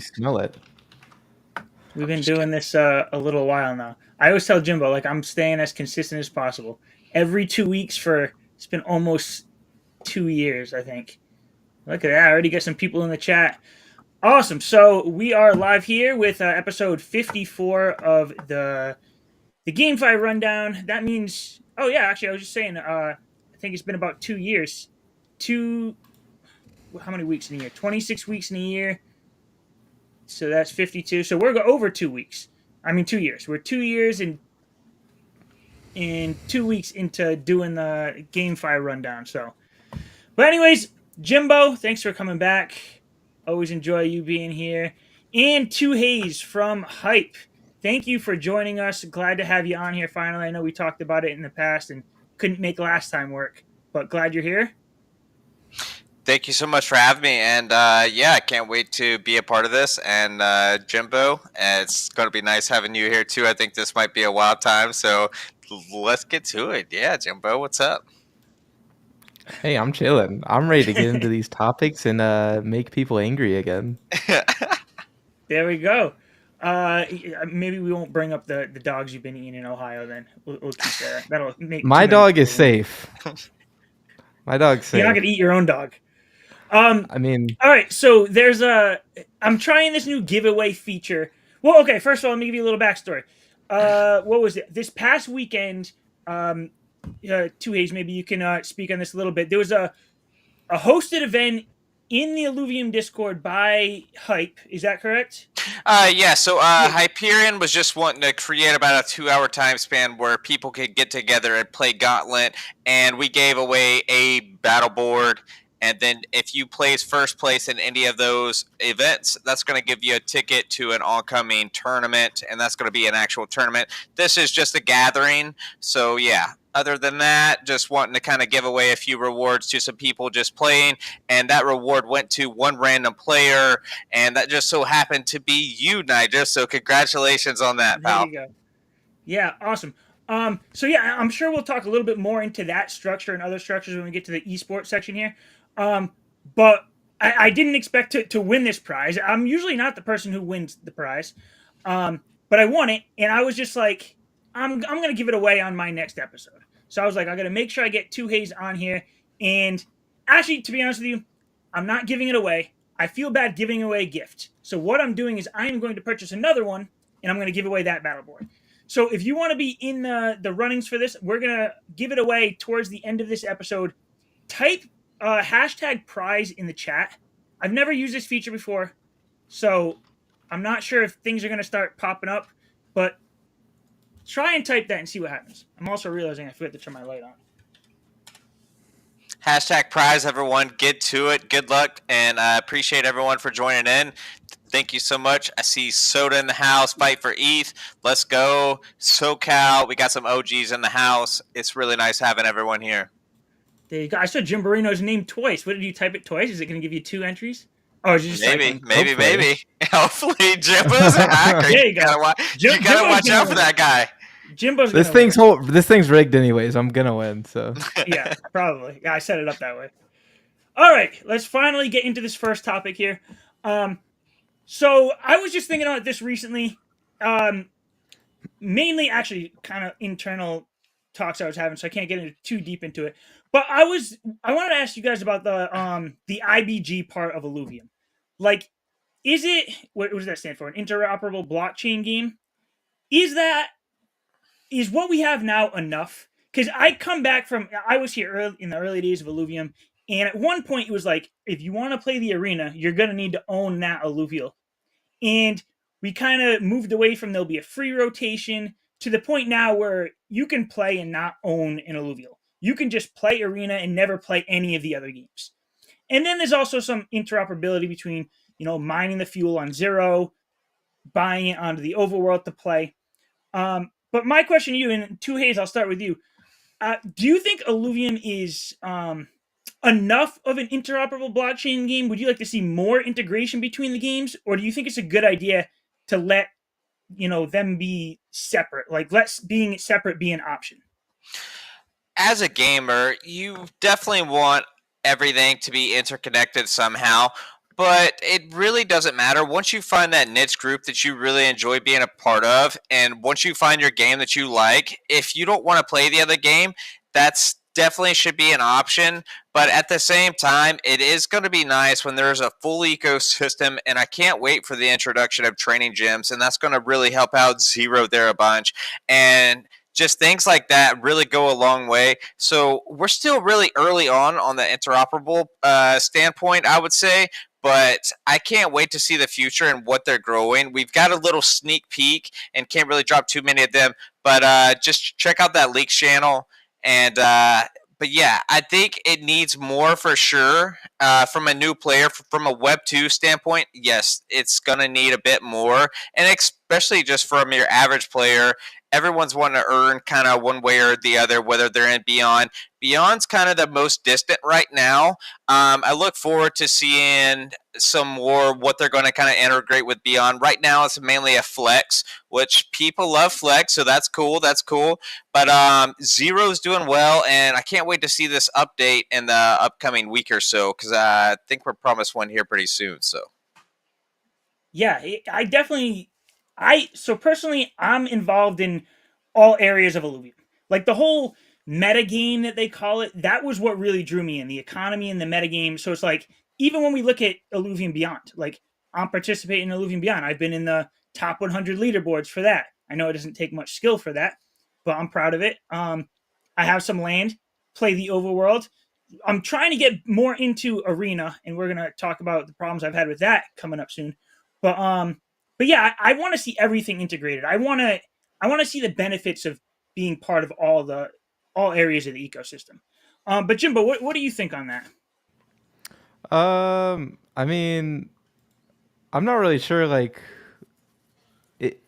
actually smell it. We've been doing this a little while now. I always tell Jimbo, like, I'm staying as consistent as possible. Every 2 weeks for, it's been almost 2 years, I think. Look at that. I already got some people in the chat. Awesome. So we are live here with episode 54 of the GameFi rundown. That means, oh yeah, actually, I was just saying, I think it's been about 2 years. How many weeks in a year? 26 weeks in a year. So that's 52. So we're over 2 weeks. I mean, 2 years. We're 2 years and 2 weeks into doing the GameFi rundown. So, but anyways, Jimbo, thanks for coming back. Always enjoy you being here. And Two Hayes from Hype. Thank you for joining us. Glad to have you on here finally. I know we talked about it in the past and couldn't make last time work, but glad you're here. Thank you so much for having me. And yeah, I can't wait to be a part of this. And Jimbo, it's going to be nice having you here too. I think this might be a wild time. So let's get to it. Yeah, Jimbo, what's up? Hey, I'm chilling. I'm ready to get into these topics and make people angry again. There we go. Maybe we won't bring up the dogs you've been eating in Ohio. Then we'll keep that. That'll make my dog is safe. My dog's safe. You're not gonna eat your own dog. I mean, all right. So I'm trying this new giveaway feature. Well, okay. First of all, let me give you a little backstory. What was it? This past weekend, Two Hayes, maybe you can speak on this a little bit. There was a hosted event in the Illuvium Discord by Hype. Is that correct? Yeah, so Hyperion was just wanting to create about a 2-hour time span where people could get together and play Gauntlet, and we gave away a battle board. And then if you place first place in any of those events, that's going to give you a ticket to an oncoming tournament, and that's going to be an actual tournament. This is just a gathering. So, yeah, other than that, just wanting to kind of give away a few rewards to some people just playing. And that reward went to one random player, and that just so happened to be you, Nigel. So congratulations on that, pal. There you go. Yeah, awesome. So, yeah, I'm sure we'll talk a little bit more into that structure and other structures when we get to the esports section here. But I didn't expect to win this prize. I'm usually not the person who wins the prize. But I won it, and I was just like, I'm going to give it away on my next episode. So I was like, I got to make sure I get Two Hayes on here. And actually, to be honest with you, I'm not giving it away. I feel bad giving away a gift. So what I'm doing is I'm going to purchase another one, and I'm going to give away that battle board. So if you want to be in the runnings for this, we're going to give it away towards the end of this episode. Type hashtag prize in the chat. I've never used this feature before, so I'm not sure if things are going to start popping up, but try and type that and see what happens. I'm also realizing I forgot to turn my light on. Hashtag prize, everyone. Get to it. Good luck, and I appreciate everyone for joining in. Thank you so much. I see Soda in the house. Fight for ETH. Let's go. SoCal. We got some OGs in the house. It's really nice having everyone here. There you go. I saw Jim Barino's name twice. What did you type it twice? Is it going to give you 2 entries? Oh, is it just maybe. Hopefully, Jimbo's a hacker. There you go. You gotta watch out for that guy. Jimbo's this thing's rigged anyways. I'm gonna win. So yeah, probably. Yeah, I set it up that way. All right, let's finally get into this first topic here. So I was just thinking about this recently. Mainly, actually, kind of internal talks I was having, so I can't get too deep into it. But I wanted to ask you guys about the IBG part of Illuvium. Like, is it, what does that stand for? An interoperable blockchain game? Is what we have now enough? Because I was here in the early days of Illuvium, and at one point it was like, if you want to play the arena, you're going to need to own that alluvial. And we kind of moved away from there'll be a free rotation to the point now where you can play and not own an alluvial. You can just play arena and never play any of the other games. And then there's also some interoperability between, mining the fuel on Zero, buying it onto the overworld to play. But my question to you, and Two Hayes, I'll start with you. Do you think Illuvium is enough of an interoperable blockchain game? Would you like to see more integration between the games? Or do you think it's a good idea to let, them be separate? Like, being separate be an option? As a gamer, you definitely want everything to be interconnected somehow. but it really doesn't matter. Once you find that niche group that you really enjoy being a part of, and once you find your game that you like, if you don't want to play the other game, that's definitely should be an option. But at the same time, it is going to be nice when there's a full ecosystem, and I can't wait for the introduction of training gyms, and that's going to really help out Zero there a bunch. And just things like that really go a long way. So we're still really early on the interoperable standpoint, I would say, but I can't wait to see the future and what they're growing. We've got a little sneak peek and can't really drop too many of them, but just check out that leaks channel. And but yeah, I think it needs more for sure. From a new player, from a Web 2 standpoint, yes, it's going to need a bit more. And especially just from your average player, everyone's wanting to earn kind of one way or the other, whether they're in Beyond. Beyond's kind of the most distant right now. I look forward to seeing some more what they're going to kind of integrate with Beyond. Right now, it's mainly a flex, which people love flex, so that's cool. That's cool. But Zero's doing well, and I can't wait to see this update in the upcoming week or so, because I think we're promised one here pretty soon. So Yeah, I definitely. So personally, I'm involved in all areas of Illuvium. Like the whole meta game that they call it, that was what really drew me in, the economy and the meta game. So it's like, even when we look at Illuvium Beyond, like I'm participating in Illuvium Beyond. I've been in the top 100 leaderboards for that. I know it doesn't take much skill for that, but I'm proud of it. I have some land, play the overworld. I'm trying to get more into arena, and we're gonna talk about the problems I've had with that coming up soon. But but yeah, I want to see everything integrated. I want to see the benefits of being part of all areas of the ecosystem. But Jimbo, what do you think on that? I mean, I'm not really sure. Like, it,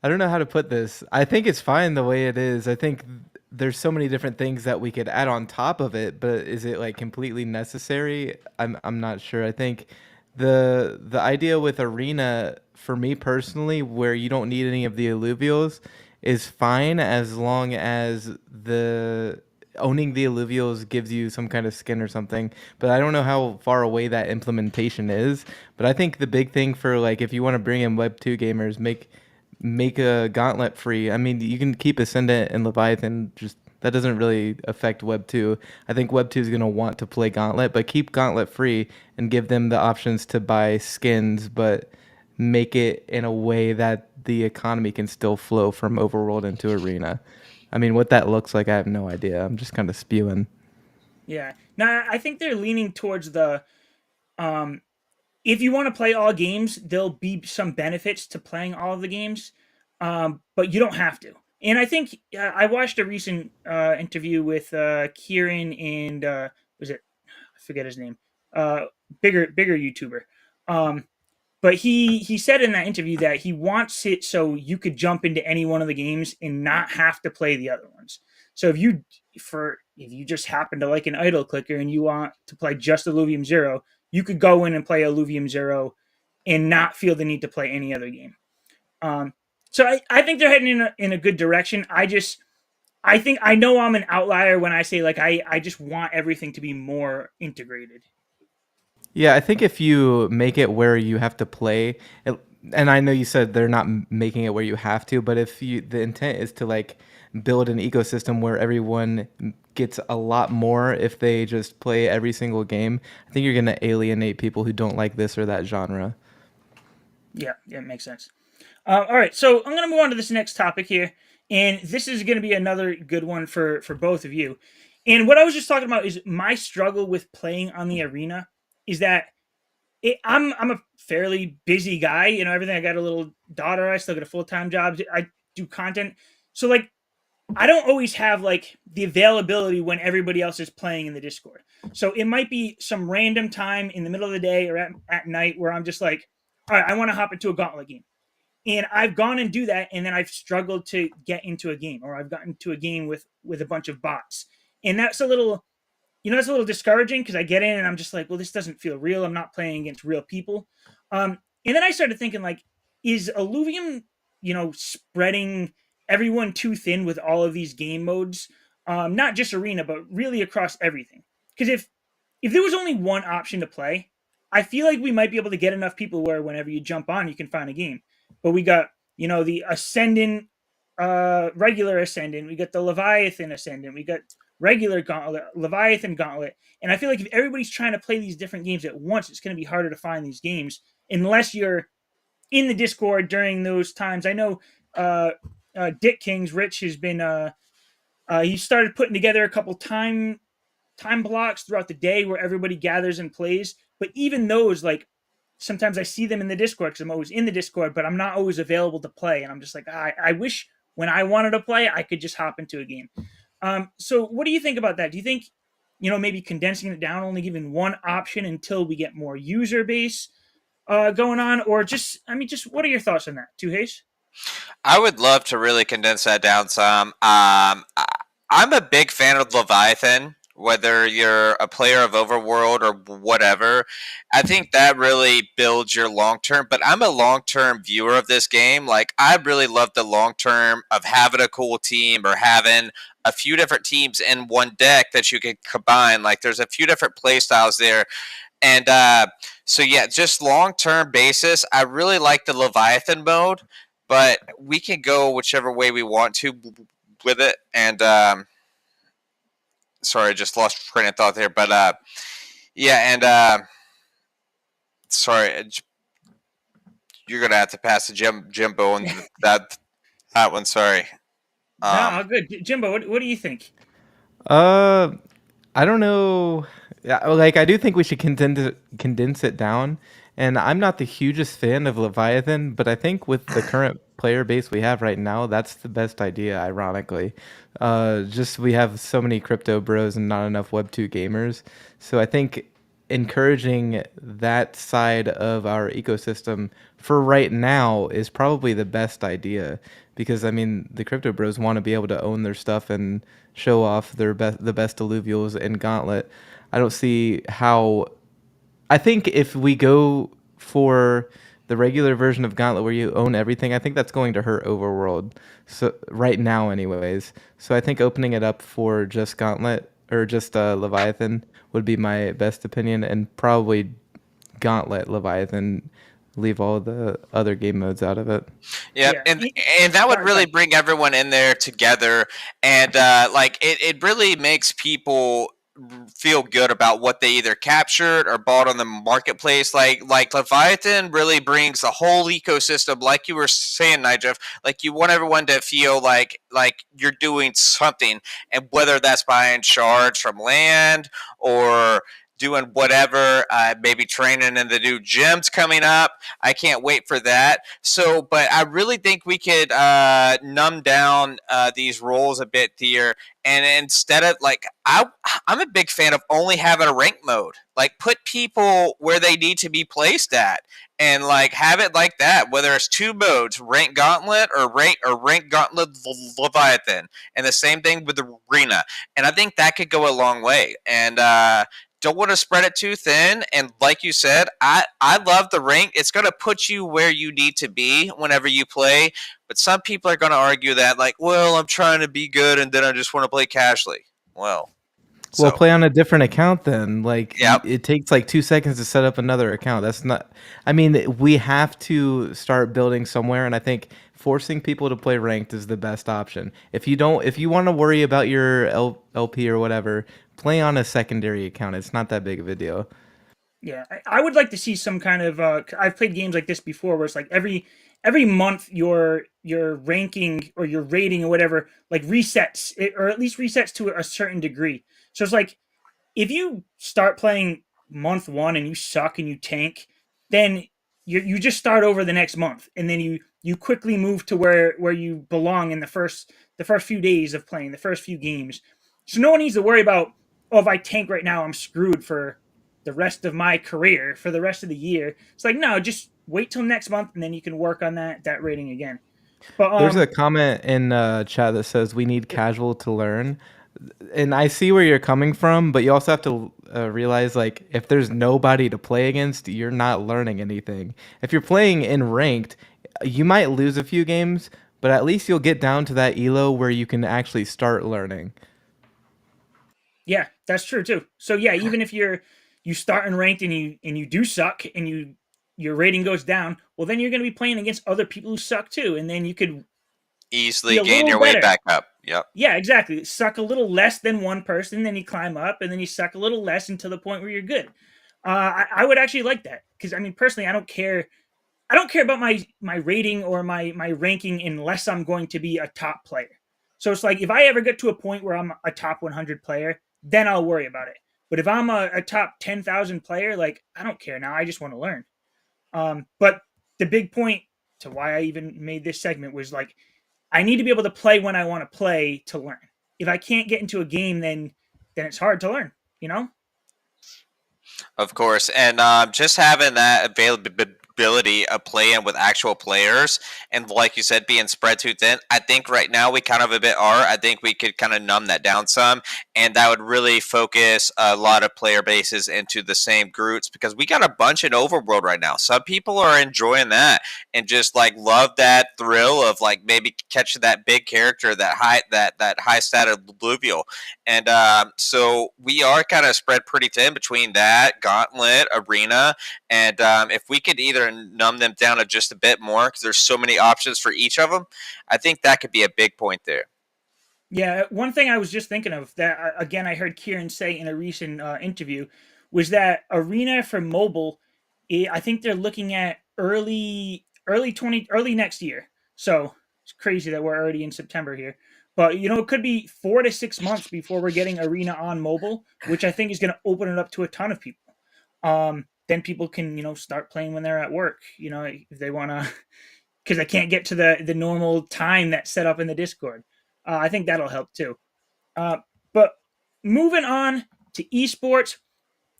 I don't know how to put this. I think it's fine the way it is. I think there's so many different things that we could add on top of it, but is it like completely necessary? I'm not sure. I think the idea with Arena for me personally, where you don't need any of the alluvials, is fine as long as the owning the alluvials gives you some kind of skin or something. But I don't know how far away that implementation is. But I think the big thing for like if you want to bring in Web 2 gamers, make a gauntlet free. I mean, you can keep Ascendant and Leviathan, just that doesn't really affect Web 2. I think Web 2 is going to want to play Gauntlet, but keep Gauntlet free and give them the options to buy skins, but make it in a way that the economy can still flow from Overworld into Arena. I mean, what that looks like, I have no idea. I'm just kind of spewing. Yeah, now I think they're leaning towards the um, if you want to play all games, there'll be some benefits to playing all of the games, but you don't have to. And I think I watched a recent interview with Kieran and was it I forget his name, uh, bigger YouTuber. Um, but he said in that interview that he wants it so you could jump into any one of the games and not have to play the other ones. So if you just happen to like an idle clicker and you want to play just Illuvium Zero, you could go in and play Illuvium Zero and not feel the need to play any other game. Um, so I think they're heading in a good direction. I think I know I'm an outlier when I say like I just want everything to be more integrated. Yeah, I think if you make it where you have to play, and I know you said they're not making it where you have to, but if you the intent is to like build an ecosystem where everyone gets a lot more if they just play every single game, I think you're going to alienate people who don't like this or that genre. Yeah, it makes sense. All right, so I'm going to move on to this next topic here, and this is going to be another good one for both of you. And what I was just talking about is my struggle with playing on the arena is that I'm a fairly busy guy. You know, everything. I got a little daughter. I still got a full time job. I do content, so like I don't always have like the availability when everybody else is playing in the Discord. So it might be some random time in the middle of the day or at night where I'm just like, all right, I want to hop into a gauntlet game. And I've gone and do that, and then I've struggled to get into a game, or I've gotten to a game with a bunch of bots, and that's a little, that's a little discouraging because I get in and I'm just like, well, this doesn't feel real. I'm not playing against real people. And then I started thinking like, is Illuvium, spreading everyone too thin with all of these game modes, not just arena, but really across everything? Because if there was only one option to play, I feel like we might be able to get enough people where whenever you jump on, you can find a game. But we got, the Ascendant, regular Ascendant, we got the Leviathan Ascendant, we got regular Gauntlet, Leviathan Gauntlet. And I feel like if everybody's trying to play these different games at once, it's going to be harder to find these games unless you're in the Discord during those times. I know Dick Kings, Rich has been, he started putting together a couple time blocks throughout the day where everybody gathers and plays. But even those, like, sometimes I see them in the Discord because I'm always in the Discord, but I'm not always available to play. And I'm just like, I wish when I wanted to play, I could just hop into a game. So what do you think about that? Do you think, maybe condensing it down, only giving one option until we get more user base going on? Or just what are your thoughts on that, Two Haze? I would love to really condense that down some. I'm a big fan of Leviathan, whether you're a player of Overworld or whatever. I think that really builds your long term, but I'm a long term viewer of this game. Like, I really love the long term of having a cool team or having a few different teams in one deck that you can combine. Like, there's a few different play styles there. And so, yeah, just long term basis, I really like the Leviathan mode, but we can go whichever way we want to with it. And sorry, I just lost train of thought there. But yeah, and sorry, you're gonna have to pass the Jimbo on that one. Sorry. No, good. Jimbo, what do you think? Uh, I don't know. Yeah, like I do think we should condense it down. And I'm not the hugest fan of Leviathan, but I think with the current player base we have right now, that's the best idea. Ironically, just we have so many crypto bros and not enough Web2 gamers. So I think encouraging that side of our ecosystem for right now is probably the best idea because I mean the crypto bros want to be able to own their stuff and show off the best alluvials in Gauntlet. I don't see how. I think if we go for the regular version of Gauntlet where you own everything, I think that's going to hurt Overworld. So right now, anyways. So I think opening it up for just Gauntlet or just Leviathan would be my best opinion, and probably Gauntlet Leviathan. Leave all the other game modes out of it. Yeah, Yeah. and that would really bring everyone in there together, and like it really makes people feel good about what they either captured or bought on the marketplace. Like Leviathan really brings the whole ecosystem, like you were saying, Nigel. Like, you want everyone to feel like you're doing something, and whether that's buying shards from land or doing whatever, maybe training in the new gyms coming up. I can't wait for that. So, but I really think we could numb down these roles a bit here, and instead of like, I'm a big fan of only having a rank mode. Like, put people where they need to be placed at, and like have it like that. Whether it's two modes, rank Gauntlet or rank Gauntlet Leviathan, and the same thing with the arena. And I think that could go a long way. And don't want to spread it too thin. And like you said, I love the rank. It's going to put you where you need to be whenever you play. But some people are going to argue that, like, well, I'm trying to be good and then I just want to play casually. Well, Play on a different account then. Like, yep. it takes like 2 seconds to set up another account. That's not. I mean, we have to start building somewhere, and I think forcing people to play ranked is the best option. If you want to worry about your LP or whatever, play on a secondary account. It's not that big of a deal. Yeah, I would like to see some kind of. I've played games like this before, where it's like every month your ranking or your rating or whatever like resets, or at least resets to a certain degree. So it's like if you start playing month one and you suck and you tank, then you just start over the next month, and then you quickly move to where you belong in the first few days of playing, the first few games. So no one needs to worry about, oh, if I tank right now, I'm screwed for the rest of my career, for the rest of the year. It's like, no, just wait till next month, and then you can work on that rating again. But There's a comment in chat that says we need casual to learn, and I see where you're coming from, but you also have to realize, like, if there's nobody to play against, you're not learning anything. If you're playing in ranked, you might lose a few games, but at least you'll get down to that elo where you can actually start learning. Yeah, that's true too. So yeah, even if you start in ranked and you do suck and your rating goes down, well then you're going to be playing against other people who suck too, and then you could be Easily a gain little your way better. back up. Yep. Yeah, exactly. Suck a little less than one person, then you climb up, and then you suck a little less until the point where you're good. I would actually like that because I mean, personally, I don't care. I don't care about my rating or my ranking unless I'm going to be a top player. So it's like if I ever get to a point where I'm a top 100 player, then I'll worry about it. But if I'm a top 10,000 player, like I don't care now. I just want to learn. But the big point to why I even made this segment was like I need to be able to play when I want to play to learn. If I can't get into a game, then it's hard to learn. You know? Of course, and just having that availability of playing with actual players, and like you said, being spread too thin. I think right now we kind of a bit are. I think we could kind of numb that down some, and that would really focus a lot of player bases into the same groups because we got a bunch in Overworld right now. Some people are enjoying that and just like love that thrill of like maybe catching that big character, that high stat of Illuvium. And so we are kind of spread pretty thin between that gauntlet arena, and if we could either numb them down to just a bit more, because there's so many options for each of them, I think that could be a big point there. Yeah, one thing I was just thinking of that again I heard Kieran say in a recent interview was that Arena for mobile, I think they're looking at early next year. So it's crazy that we're already in September here, but you know it could be 4 to 6 months before we're getting Arena on mobile, which I think is going to open it up to a ton of people. Then people can start playing when they're at work. If they want to, because I can't get to the normal time that's set up in the Discord. I think that'll help too. But moving on to esports,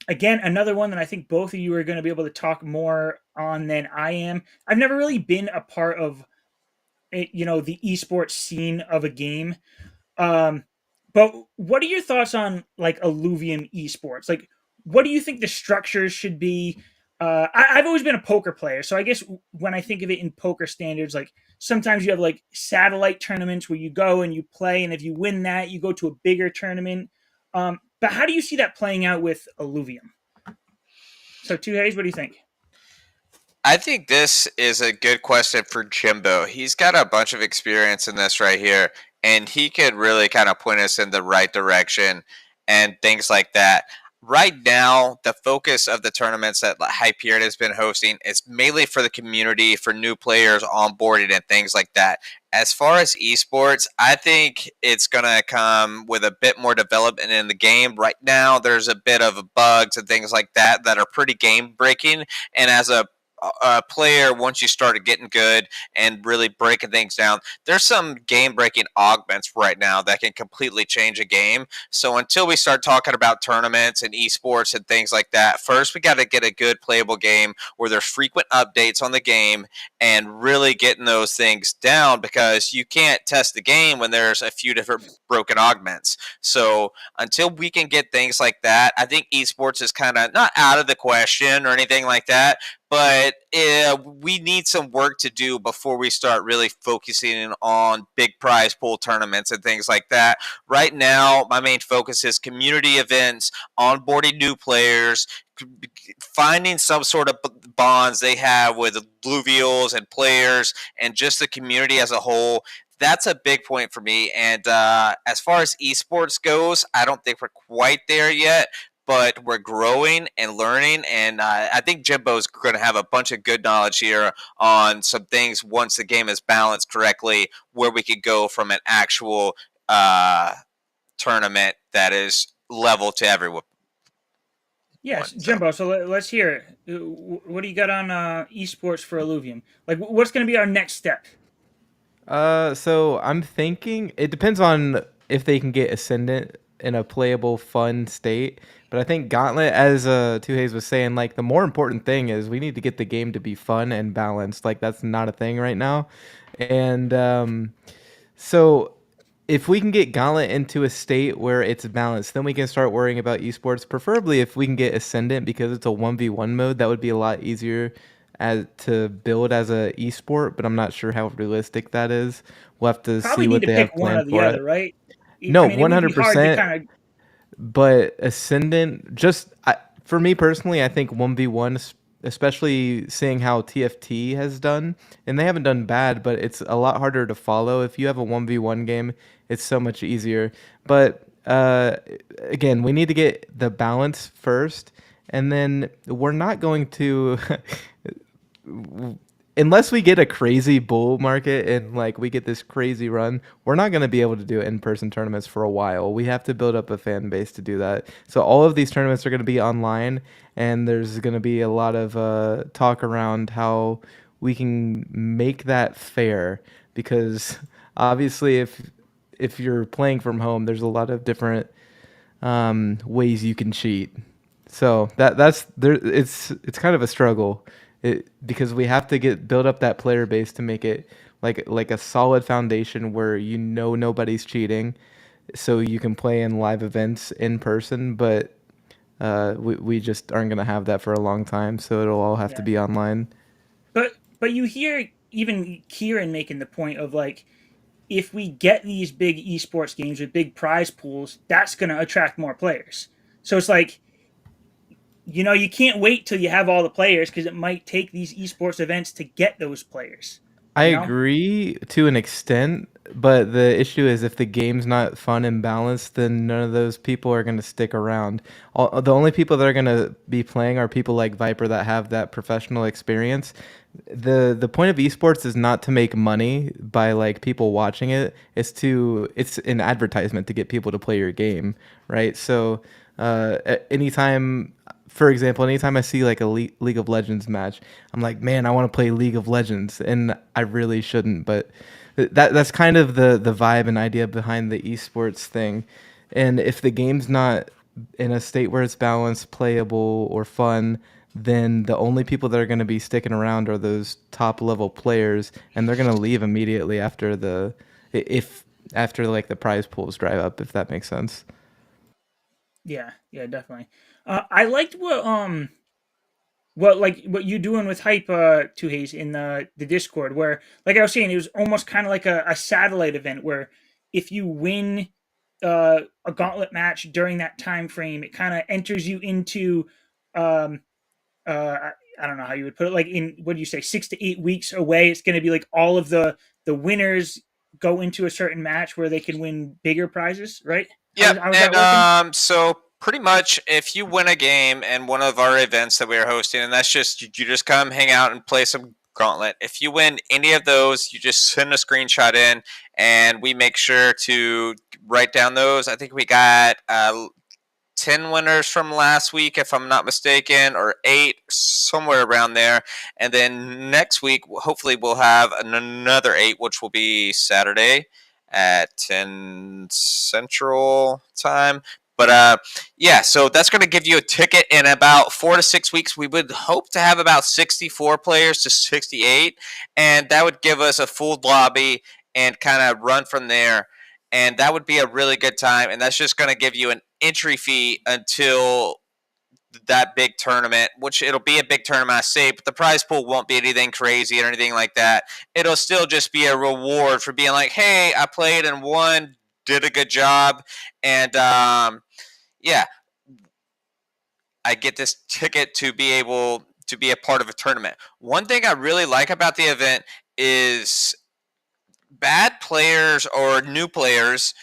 again, another one that I think both of you are going to be able to talk more on than I am. I've never really been a part of the esports scene of a game. Um, but what are your thoughts on like Illuvium esports? Like, what do you think the structures should be? I've always been a poker player, so I guess when I think of it in poker standards, like sometimes you have like satellite tournaments where you go and you play, and if you win that, you go to a bigger tournament. But how do you see that playing out with Illuvium? So, Two Hayes, what do you think? I think this is a good question for Jimbo. He's got a bunch of experience in this right here, and he could really kind of point us in the right direction and things like that. Right now, the focus of the tournaments that Hyperion has been hosting is mainly for the community, for new players onboarded and things like that. As far as esports, I think it's going to come with a bit more development in the game. Right now, there's a bit of bugs and things like that are pretty game breaking. And as a player, once you started getting good and really breaking things down, there's some game breaking augments right now that can completely change a game. So until we start talking about tournaments and esports and things like that, first we got to get a good playable game where there's frequent updates on the game and really getting those things down, because you can't test the game when there's a few different broken augments. So until we can get things like that, I think esports is kind of not out of the question or anything like that, but we need some work to do before we start really focusing on big prize pool tournaments and things like that. Right now, my main focus is community events, onboarding new players, finding some sort of bonds they have with Blueveals and players and just the community as a whole. That's a big point for me. And as far as esports goes, I don't think we're quite there yet, but we're growing and learning, and I think Jimbo's going to have a bunch of good knowledge here on some things once the game is balanced correctly, where we could go from an actual tournament that is level to everyone. Yes, Jimbo. So let's hear it. What do you got on esports for Illuvium? Like, what's going to be our next step? So I'm thinking it depends on if they can get Ascendant in a playable, fun state. But I think Gauntlet, as Two Hayes was saying, like the more important thing is we need to get the game to be fun and balanced. Like that's not a thing right now, and so if we can get Gauntlet into a state where it's balanced, then we can start worrying about esports. Preferably if we can get Ascendant because it's a 1v1 mode, that would be a lot easier as to build as a esport, but I'm not sure how realistic that is. We'll have to Probably see need what to they pick have one or planned the for other, it. right? No, I mean, it would be hard to 100%. kind of. but Ascendant, for me personally, I think 1v1, especially seeing how TFT has done, and they haven't done bad, but it's a lot harder to follow. If you have a 1v1 game, it's so much easier. But again, we need to get the balance first, and then we're not going to. Unless we get a crazy bull market and like we get this crazy run, we're not going to be able to do in-person tournaments for a while. We have to build up a fan base to do that. So all of these tournaments are going to be online, and there's going to be a lot of talk around how we can make that fair, because obviously if you're playing from home, there's a lot of different ways you can cheat. So that's there. It's kind of a struggle, because we have to build up that player base to make it like a solid foundation where nobody's cheating, so you can play in live events in person. But we just aren't gonna have that for a long time, so it'll all have to Yeah. be online. But you hear even Kieran making the point of like, if we get these big esports games with big prize pools, that's going to attract more players. So it's like, you can't wait till you have all the players, because it might take these esports events to get those players. I You know? agree to an extent, but the issue is if the game's not fun and balanced, then none of those people are going to stick around. The only people that are going to be playing are people like Viper that have that professional experience. The point of esports is not to make money by like people watching it. It's an advertisement to get people to play your game, right? So anytime, for example, anytime I see like a League of Legends match, I'm like, man, I want to play League of Legends, and I really shouldn't, but that's kind of the vibe and idea behind the esports thing. And if the game's not in a state where it's balanced, playable, or fun, then the only people that are going to be sticking around are those top level players, and they're going to leave immediately after if after like the prize pools dry up, if that makes sense. Yeah, definitely. I liked what you doing with hype two haze in the Discord, where like I was saying, it was almost kind of like a satellite event where if you win a gauntlet match during that time frame, it kind of enters you into um I don't know how you would put it, like in, what do you say, 6 to 8 weeks away, it's going to be like all of the winners go into a certain match where they can win bigger prizes, right? Yep, How's and that working? so pretty much if you win a game in one of our events that we are hosting, and that's just you just come hang out and play some gauntlet. If you win any of those, you just send a screenshot in, and we make sure to write down those. I think we got 10 winners from last week, if I'm not mistaken, or 8, somewhere around there. And then next week, hopefully, we'll have another 8, which will be Saturday at 10 Central Time. But yeah, so that's going to give you a ticket in about 4 to 6 weeks. We would hope to have about 64 players to 68, and that would give us a full lobby and kind of run from there. And that would be a really good time. And that's just going to give you an entry fee until that big tournament, which it'll be a big tournament, I say, but the prize pool won't be anything crazy or anything like that. It'll still just be a reward for being like, hey, I played and won, did a good job. And yeah, I get this ticket to be able to be a part of a tournament. One thing I really like about the event is bad players or new players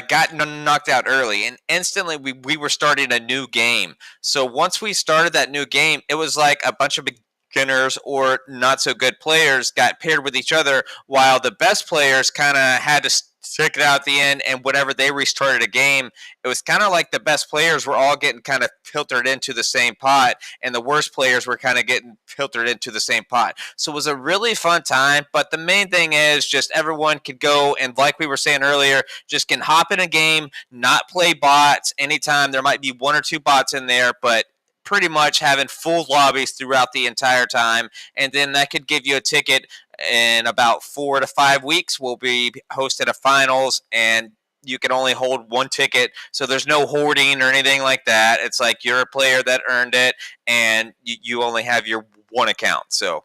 got knocked out early, and instantly we were starting a new game. So once we started that new game, it was like a bunch of beginners or not so good players got paired with each other, while the best players kind of had to stick it out at the end. And whenever they restarted a game, it was kind of like the best players were all getting kind of filtered into the same pot, and the worst players were kind of getting filtered into the same pot. So it was a really fun time. But the main thing is just everyone could go and, like we were saying earlier, just can hop in a game, not play bots anytime. There might be 1 or 2 bots in there, but pretty much having full lobbies throughout the entire time. And then that could give you a ticket in about 4 to 5 weeks. We'll be hosted a finals, and you can only hold 1 ticket, so there's no hoarding or anything like that. It's like you're a player that earned it, and you only have your one account. So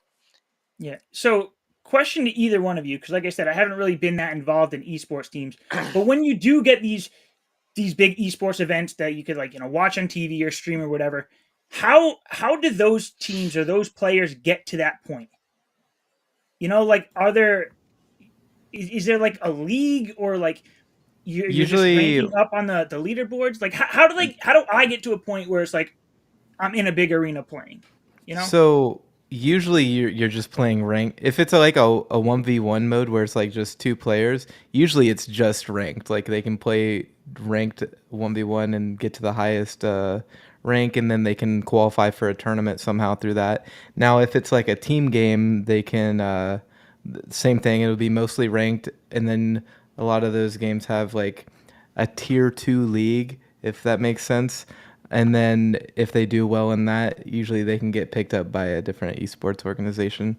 Yeah. So, question to either one of you, because like I said, I haven't really been that involved in esports teams. But when you do get these these big esports events that you could like watch on TV or stream or whatever. How do those teams or those players get to that point? Like are there is there like a league or like you're just Usually, ranking up on the leaderboards? Like how do I get to a point where it's like I'm in a big arena playing? You know? so usually you're just playing ranked. If it's like a 1v1 mode where it's like just two players, usually it's just ranked. Like they can play ranked 1v1 and get to the highest rank, and then they can qualify for a tournament somehow through that. Now, if it's like a team game, they can same thing. It'll be mostly ranked, and then a lot of those games have like a tier 2 league, if that makes sense. And then if they do well in that, usually they can get picked up by a different esports organization.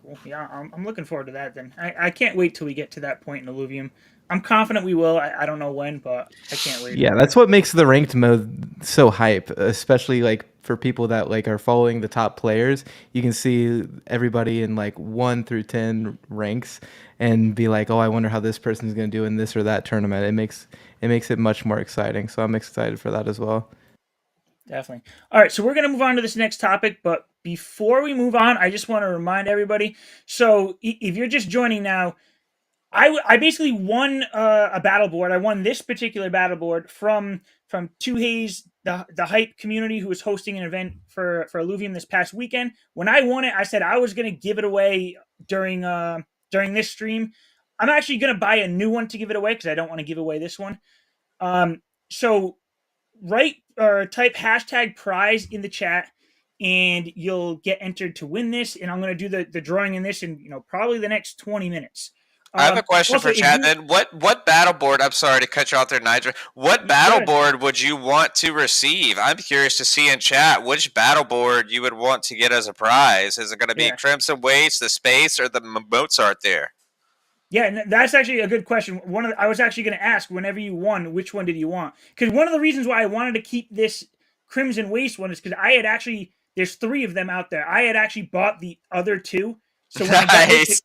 Cool. Yeah, I'm looking forward to that. Then I can't wait till we get to that point in Illuvium. I'm confident we will. I don't know when, but I can't wait. Yeah, that's what makes the ranked mode so hype, especially like for people that like are following the top players. You can see everybody in like 1 through 10 ranks and be like, "Oh, I wonder how this person's going to do in this or that tournament." It makes it much more exciting. So I'm excited for that as well. Definitely. All right, so we're going to move on to this next topic, but before we move on, I just want to remind everybody. So if you're just joining now, I basically won a battle board. I won this particular battle board from Two Haze, the hype community who was hosting an event for Illuvium this past weekend. When I won it, I said I was going to give it away during this stream. I'm actually going to buy a new one to give it away because I don't want to give away this one. So write or type hashtag prize in the chat and you'll get entered to win this. And I'm going to do the drawing in this in probably the next 20 minutes. I have a question Also, for Chad. Then, what battle board? I'm sorry to cut you off there, Nigel. What battle board would you want to receive? I'm curious to see in chat which battle board you would want to get as a prize. Is it going to be Crimson Waste, the Space, or the Mozart there? Yeah, and that's actually a good question. I was actually going to ask whenever you won, which one did you want? Because one of the reasons why I wanted to keep this Crimson Waste one is because I had actually there's 3 of them out there. I had actually bought the other 2. So when I got this,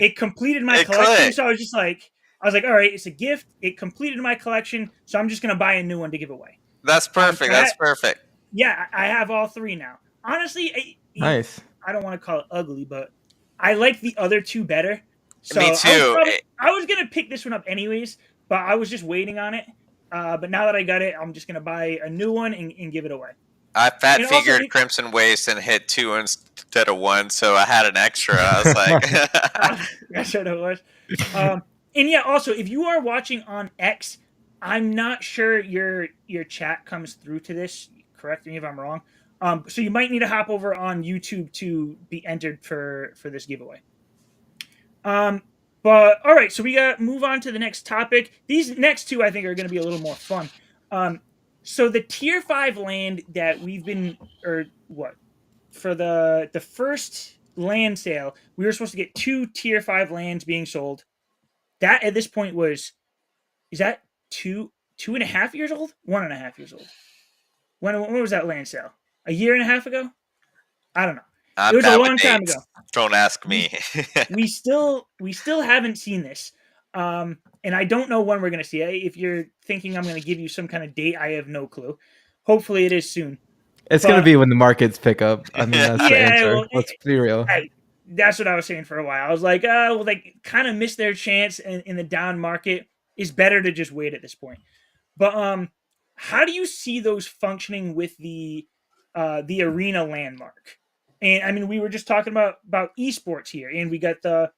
it completed my collection. So I was like, all right, it's a gift. It completed my collection. So I'm just going to buy a new one to give away. That's perfect. That's perfect. Yeah, I have all 3 now. Honestly, Nice. I don't want to call it ugly, but I like the other 2 better. So me too. I was going to pick this one up anyways, but I was just waiting on it. But now that I got it, I'm just going to buy a new one and give it away. I figured Crimson Waste and hit 2 instead of 1, so I had an extra. I was like, that's what it was. And yeah, also if you are watching on X, I'm not sure your chat comes through to this. Correct me if I'm wrong. So you might need to hop over on YouTube to be entered for this giveaway. But all right, so we got to move on to the next topic. These next 2 I think are going to be a little more fun. So the tier 5 land that we've been, or what, for the first land sale, we were supposed to get 2 tier 5 lands being sold. That at this point is that 2.5 years old? 1.5 years old. When was that land sale? A year and a half ago? I don't know. It was a long time ago. Don't ask me. we still haven't seen this. And I don't know when we're going to see it. If you're thinking I'm going to give you some kind of date, I have no clue. Hopefully it is soon. It's going to be when the markets pick up. I mean, that's the answer. Well, let's be real. That's what I was saying for a while. I was like, well, they kind of missed their chance in the down market. It's better to just wait at this point. But how do you see those functioning with the arena landmark? And I mean, we were just talking about esports here, and we got the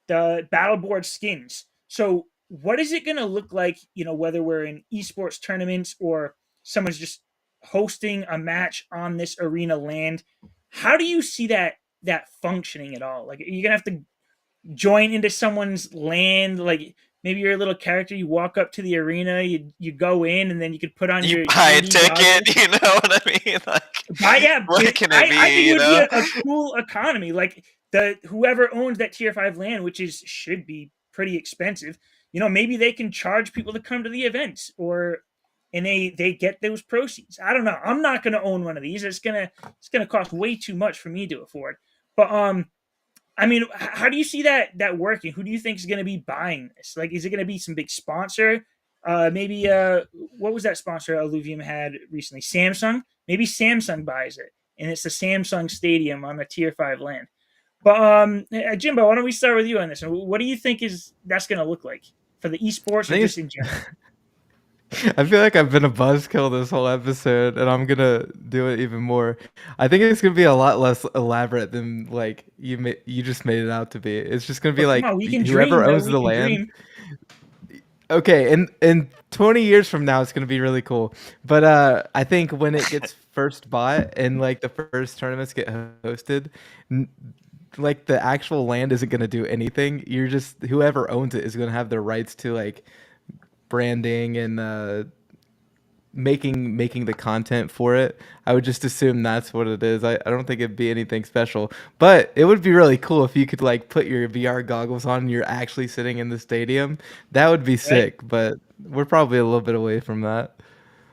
battle board skins. So what is it going to look like, whether we're in esports tournaments or someone's just hosting a match on this arena land? How do you see that functioning at all? Like, are you going to have to join into someone's land? Like, maybe you're a little character, you walk up to the arena, you go in, and then you could put on your buy a ticket, you know what I mean? Like, what can it be? I think it would be a cool economy. Like, whoever owns that tier 5 land, which should be pretty expensive, maybe they can charge people to come to the events, and they get those proceeds. I don't know. I'm not going to own one of these. It's gonna cost way too much for me to afford. But I mean, how do you see that working? Who do you think is going to be buying this? Like, is it going to be some big sponsor? Maybe what was that sponsor Illuvium had recently? Samsung. Maybe Samsung buys it, and it's the Samsung Stadium on the Tier 5 land. But Jimbo, why don't we start with you on this? What do you think is that's going to look like for the esports I or think just it's in general? I feel like I've been a buzzkill this whole episode, and I'm gonna do it even more. I think it's gonna be a lot less elaborate than like you just made it out to be. It's just gonna be But come like on, we can whoever dream, though. owns We the can land. dream. Okay, in 20 years from now, it's gonna be really cool. But I think when it gets first bought and like the first tournaments get hosted, n- like the actual land isn't gonna do anything. You're just whoever owns it is gonna have the rights to like branding and making the content for it. I would just assume that's what it is. I don't think it'd be anything special. But it would be really cool if you could like put your VR goggles on and you're actually sitting in the stadium. That would be Right? sick, but we're probably a little bit away from that.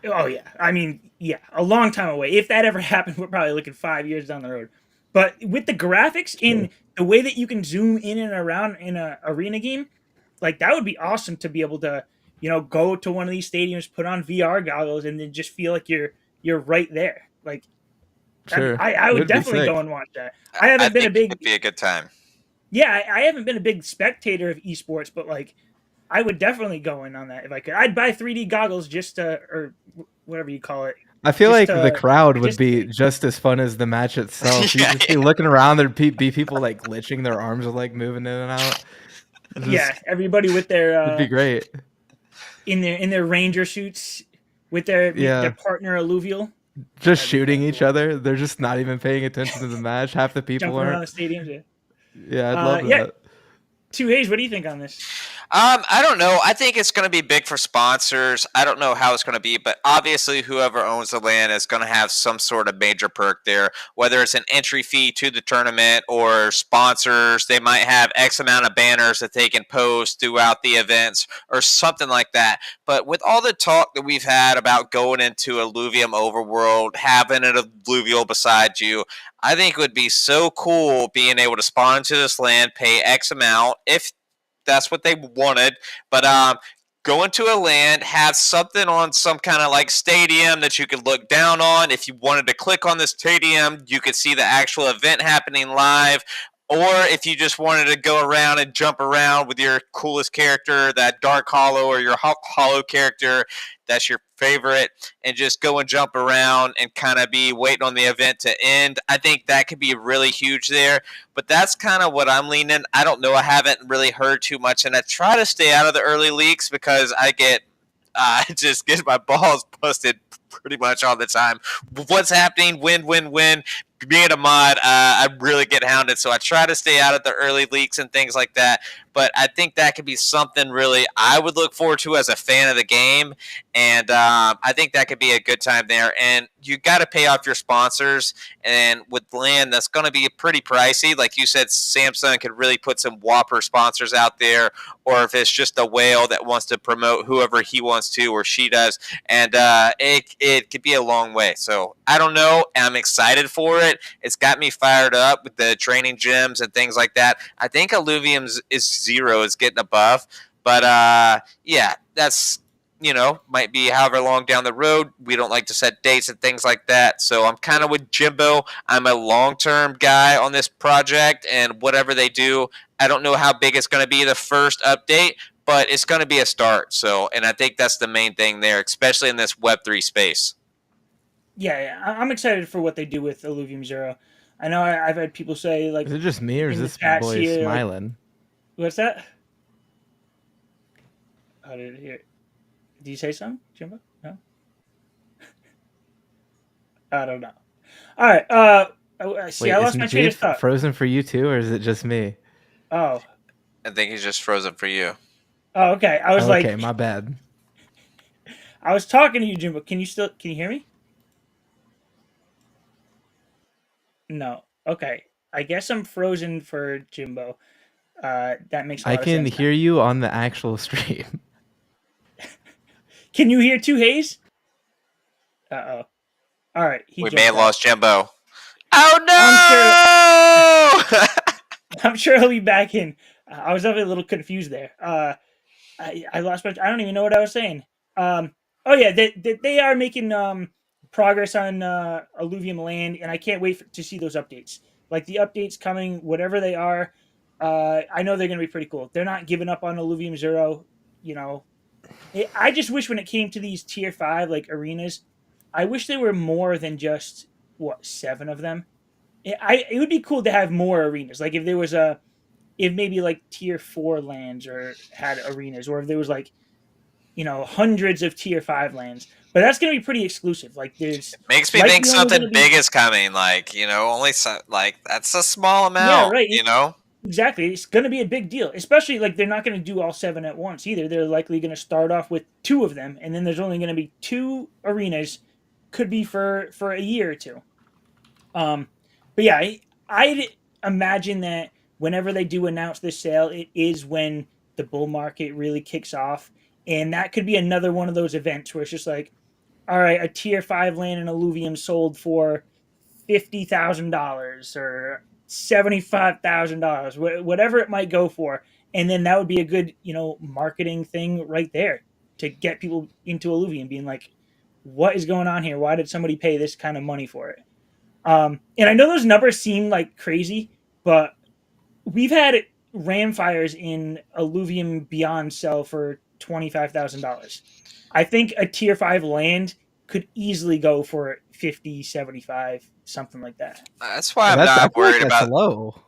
Oh yeah, I mean, yeah, a long time away. If that ever happened, we're probably looking 5 years down the road. But with the graphics in Sure. the way that you can zoom in and around in a arena game, like that would be awesome to be able to, go to one of these stadiums, put on VR goggles, and then just feel like you're right there. Like Sure. I It would would be definitely go sick. and watch that. I I haven't been a think big it'd be a good time. yeah, I haven't been a big spectator of esports, but like I would definitely go in on that if I could. I'd buy 3D goggles just to, or whatever you call it, I feel just like to the crowd would be participate. just as fun as the match itself. You'd Yeah, just yeah. be looking around. There'd be people like glitching. Their arms are like moving in and out. It's Yeah, just everybody with their it'd be great. in their ranger suits with their Yeah. partner alluvial. Just That'd be kind shooting of each cool. other. They're just not even paying attention to the match. Half the people Jumping around aren't. the stadiums. Yeah. Yeah, I'd love Yeah. that. Two Hayes, what do you think on this? I don't know. I think it's going to be big for sponsors. I don't know how it's going to be, but obviously, whoever owns the land is going to have some sort of major perk there, whether it's an entry fee to the tournament or sponsors. They might have X amount of banners that they can post throughout the events or something like that. But with all the talk that we've had about going into Illuvium Overworld, having an alluvial beside you, I think it would be so cool being able to spawn into this land, pay X amount if that's what they wanted. But go into a land, have something on some kind of like stadium that you could look down on. If you wanted to click on the stadium, you could see the actual event happening live. Or if you just wanted to go around and jump around with your coolest character, that Dark Hollow or your Hollow character, that's your favorite, and just go and jump around and kind of be waiting on the event to end. I think that could be really huge there. But that's kind of what I'm leaning. I don't know. I haven't really heard too much, and I try to stay out of the early leaks because I get just get my balls busted pretty much all the time. What's happening? When? Being a mod, I really get hounded, so I try to stay out of the early leaks and things like that. But I think that could be something really I would look forward to as a fan of the game, and I think that could be a good time there. And you got to pay off your sponsors, and with land, that's going to be pretty pricey. Like you said, Samsung could really put some whopper sponsors out there, or if it's just a whale that wants to promote whoever he wants to or she does, and it could be a long way. So I don't know. I'm excited for it. It's got me fired up with the training gyms and things like that. I think Illuvium's is zero is getting above, but yeah, that's might be however long down the road. We don't like to set dates and things like that. So I'm kind of with Jimbo. I'm a long-term guy on this project, and whatever they do, I don't know how big it's going to be the first update, but it's going to be a start. So, and I think that's the main thing there, especially in this Web3 space. Yeah, I'm excited for what they do with Illuvium Zero. I know I've had people say like Is it just me or is in the this chats boy here, like, smiling? what's that? How did it hear? Did you say something, Jimbo? No, I don't know. All right. See, Wait, I is lost my train Jade of thought. frozen for you too, or is it just me? Oh, I think he's just frozen for you. oh, okay. I was Okay, like, my bad. I was talking to you, Jimbo. Can you hear me? No. Okay. I guess I'm frozen for Jimbo. That makes a I lot of can sense now. hear you on the actual stream. Can you hear Two Hayes? Uh oh. All right. He We may jumped have out. lost Jimbo. I'm sure. Oh no! I'm sure he'll be back in. I was definitely a little confused there. I lost my. I don't even know what I was saying. Oh yeah, they are making progress on Illuvium land, and I can't wait to see those updates. Like the updates coming, whatever they are. I know they're going to be pretty cool. They're not giving up on Illuvium Zero. You know, I just wish when it came to these tier 5 like arenas, I wish there were more than just what 7 of them. It would be cool to have more arenas. Like if there was a if maybe like tier 4 lands or had arenas, or if there was like hundreds of tier 5 lands. But that's going to be pretty exclusive. Like there's Makes me think likely only going something to big be is coming. Like, only like that's a small yeah amount. right. Exactly. It's going to be a big deal, especially like they're not going to do all 7 at once either. They're likely going to start off with 2 of them, and then there's only going to be 2 arenas. Could be for a year or two. But yeah, I'd imagine that whenever they do announce this sale, it is when the bull market really kicks off, and that could be another one of those events where it's just like, all right, a tier 5 land in Illuvium sold for $50,000 or $75,000, whatever it might go for, and then that would be a good marketing thing right there to get people into Illuvium, being like, what is going on here? Why did somebody pay this kind of money for it? And I know those numbers seem like crazy, but we've had Ramfires in Illuvium Beyond sell for $25,000. I think a tier 5 land could easily go for 50, 75, something like that. That's why And I'm that's I not feel like worried that's about. low.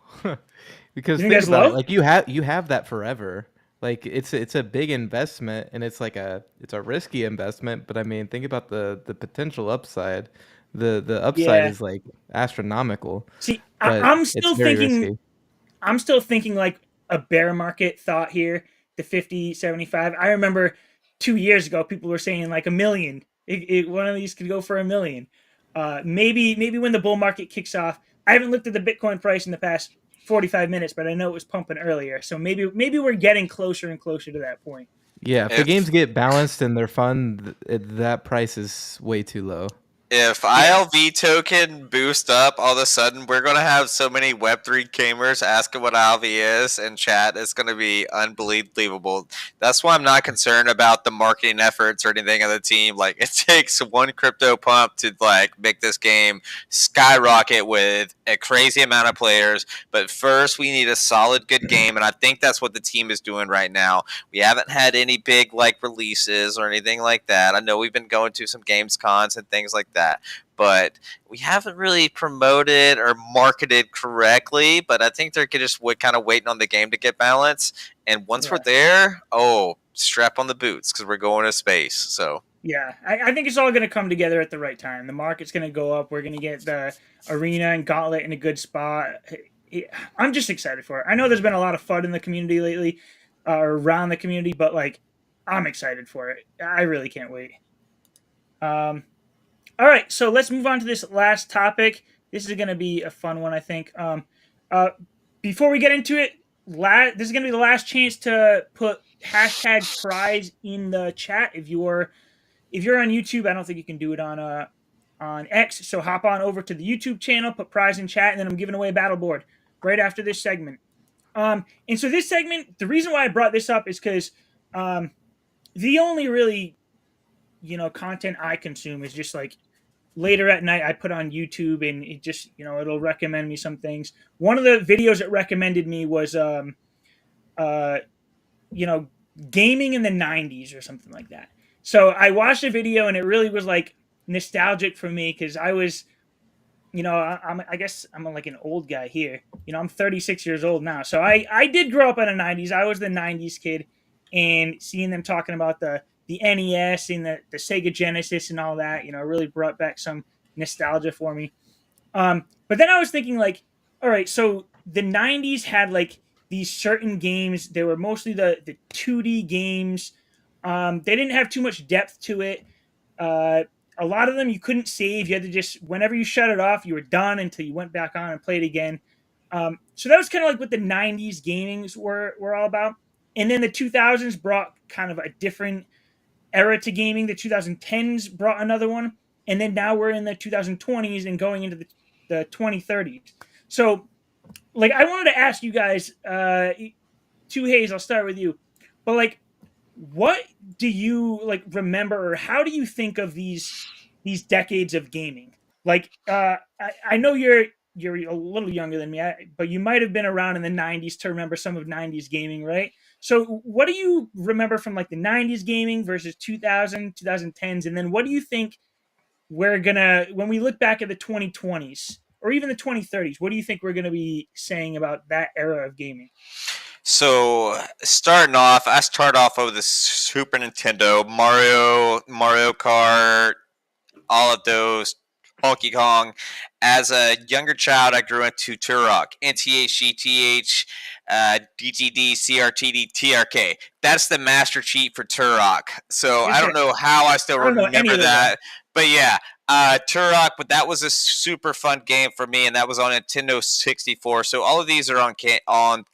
Because You think think that's about it, low? like you have that forever. Like it's a big investment, and it's a risky investment, but I mean think about the potential upside. The upside Yeah. is like astronomical, See, but it's very risky. I'm still thinking like a bear market thought here, the 50, 75. I remember 2 years ago, people were saying like a million. One of these could go for a million. Maybe when the bull market kicks off. I haven't looked at the Bitcoin price in the past 45 minutes, but I know it was pumping earlier. So maybe we're getting closer and closer to that point. Yeah, if the games If get balanced and they're fun, that price is way too low. if Yeah. ILV token boost up, all of a sudden we're gonna have so many Web3 gamers asking what ILV is in chat. It's gonna be unbelievable. That's why I'm not concerned about the marketing efforts or anything of the team. Like it takes one crypto pump to like make this game skyrocket with a crazy amount of players. But first we need a solid good game, and I think that's what the team is doing right now. We haven't had any big like releases or anything like that. I know we've been going to some games cons and things like that, but we haven't really promoted or marketed correctly. But I think they're just kind of waiting on the game to get balanced. And once we're Yeah. there, oh, strap on the boots because we're going to space. So Yeah, I think it's all going to come together at the right time. The market's going to go up. We're going to get the arena and gauntlet in a good spot. I'm just excited for it. I know there's been a lot of FUD in the community lately, around the community, but like, I'm excited for it. I really can't wait. Um, all right, so let's move on to this last topic. This is going to be a fun one, I think. Uh, Before we get into it, this is going to be the last chance to put hashtag prize in the chat if you're on YouTube. I don't think you can do it on X. So hop on over to the YouTube channel, put prize in chat, and then I'm giving away a battle board right after this segment. And so this segment, the reason why I brought this up is because the only really content I consume is just like later at night I put on YouTube, and it just it'll recommend me some things. One of the videos it recommended me was uh you know gaming in the 90s or something like that. So I watched a video, and it really was like nostalgic for me because I was I guess I'm like an old guy here. I'm 36 years old now, so I did grow up in the 90s. I was the 90s kid, and seeing them talking about the NES and the Sega Genesis and all that, really brought back some nostalgia for me. But then I was thinking like, all right, so the 90s had like these certain games. They were mostly the 2D games. They didn't have too much depth to it. Uh, a lot of them you couldn't save. You had to just whenever you shut it off, you were done until you went back on and played again. So that was kind of like what the 90s gamings were all about. And then the 2000s brought kind of a different era to gaming. The 2010s brought another one, and then now we're in the 2020s and going into the 2030s. So like I wanted to ask you guys, Two Hayes, I'll start with you. But like, what do you like remember, or how do you think of these decades of gaming? Like, I know you're a little younger than me, but you might have been around in the '90s to remember some of '90s gaming, right? So, what do you remember from like the '90s gaming versus 2010s, and then what do you think we're gonna when we look back at the 2020s or even the 2030s? What do you think we're gonna be saying about that era of gaming? So starting off, I started off with the Super Nintendo, Mario Kart, all of those, Donkey Kong. As a younger child, I grew into Turok, NTH, DTD, CRTD, TRK. That's the master cheat for Turok. So I don't know how I still I don't know any remember of them. that, but yeah, Turok. But that was a super fun game for me, and that was on Nintendo 64. So all of these are on